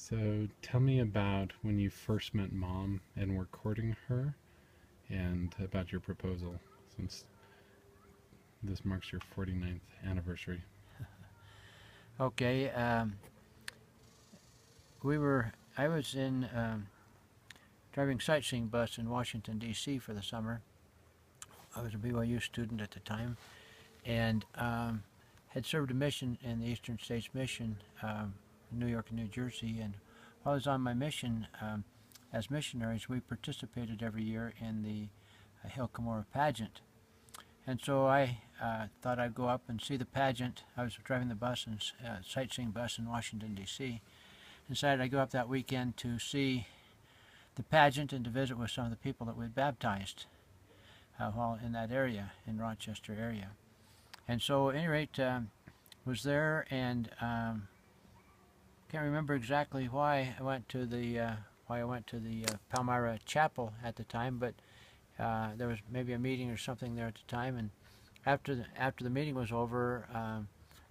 So tell me about when you first met Mom and were courting her, and about your proposal, since this marks your 49th anniversary. Okay, I was in driving sightseeing bus in Washington, D.C. for the summer. I was a BYU student at the time and had served a mission in the Eastern States Mission, in New York and New Jersey. And while I was on my mission, as missionaries, we participated every year in the Hill Cumorah pageant. And so I thought I'd go up and see the pageant. I was driving the bus and sightseeing bus in Washington, D.C. Decided I'd go up that weekend to see the pageant and to visit with some of the people that we'd baptized while in that area, in Rochester area. And so, at any rate, was there and can't remember exactly why I went to the Palmyra Chapel at the time, but there was maybe a meeting or something there at the time. And after the meeting was over,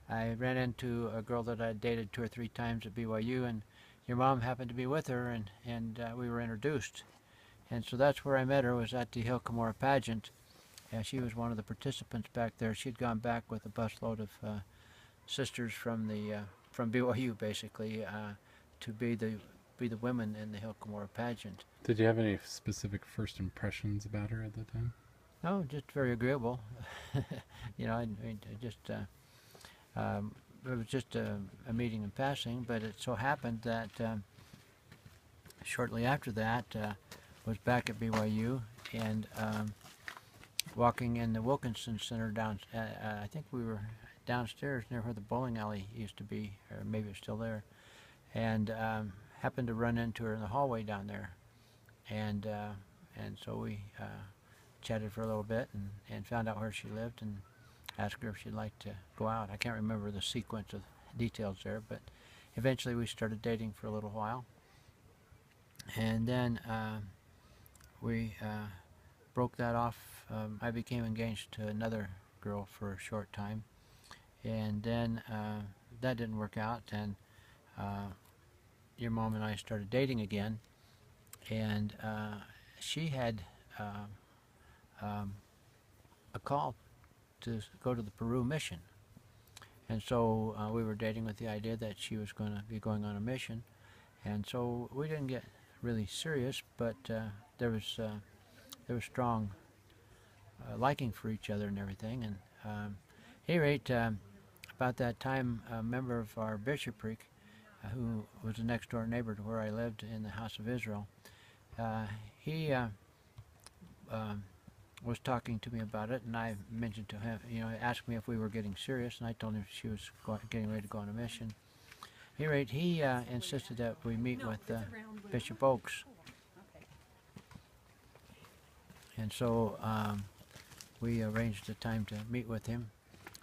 I ran into a girl that I had dated 2 or 3 times at BYU, and your mom happened to be with her, and we were introduced. And so that's where I met her, was at the Hill Cumorah pageant. She was one of the participants back there. She'd gone back with a busload of sisters from BYU, basically, to be the women in the Hill Cumorah pageant. Did you have any specific first impressions about her at the time? No, just very agreeable. I just it was just a meeting in passing, but it so happened that shortly after that was back at BYU and walking in the Wilkinson Center down. I think we were downstairs near where the bowling alley used to be, or maybe it's still there, and happened to run into her in the hallway down there, and so we chatted for a little bit and found out where she lived and asked her if she'd like to go out. I can't remember the sequence of details there, but eventually we started dating for a little while, and then we broke that off. I became engaged to another girl for a short time, and then that didn't work out, and your mom and I started dating again, and she had a call to go to the Peru mission, and so we were dating with the idea that she was going to be going on a mission, and so we didn't get really serious, but there was strong liking for each other and everything. And at any rate, about that time, a member of our bishopric, who was the next door neighbor to where I lived in the House of Israel, he was talking to me about it, and I mentioned to him, asked me if we were getting serious, and I told him she was getting ready to go on a mission. At any rate, he insisted that we meet with Bishop Oakes. And so we arranged a time to meet with him,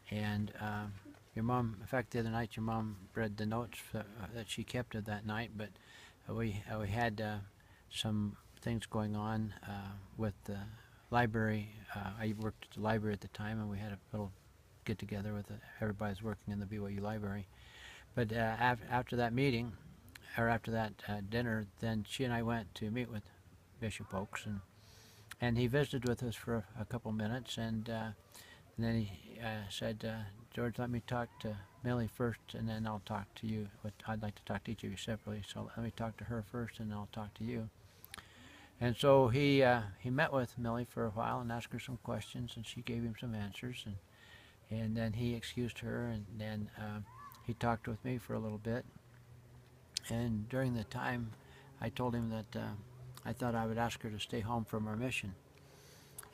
and your mom, in fact, the other night your mom read the notes that she kept of that night, but we had some things going on with the library. I worked at the library at the time, and we had a little get-together with everybody who's working in the BYU library. But after that meeting, or after that dinner, then she and I went to meet with Bishop Oakes, and he visited with us for a couple minutes, and then he said, George, let me talk to Millie first, and then I'll talk to you. But I'd like to talk to each of you separately, so let me talk to her first, and then I'll talk to you. And so he met with Millie for a while and asked her some questions, and she gave him some answers, and then he excused her, and then he talked with me for a little bit. And during the time, I told him that I thought I would ask her to stay home from our mission.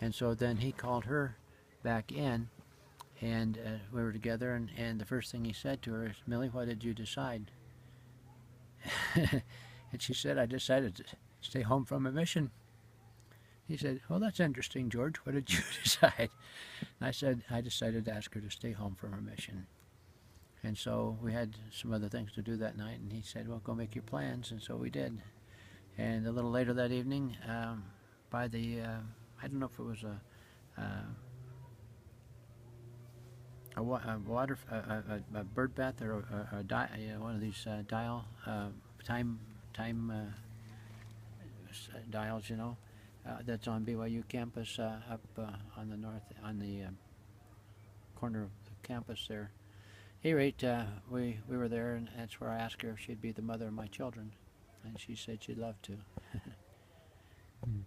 And so then he called her back in, and we were together, and the first thing he said to her is, Millie, what did you decide? And she said, I decided to stay home from a mission. He said, well, that's interesting, George. What did you decide? And I said, I decided to ask her to stay home from her mission. And so we had some other things to do that night, and he said, well, go make your plans, and so we did. And a little later that evening, by the, I don't know if it was a bird bath or one of these dial time dials, that's on BYU campus up on the north, on the corner of the campus there. At any rate, we were there, and that's where I asked her if she'd be the mother of my children, and she said she'd love to. Hmm.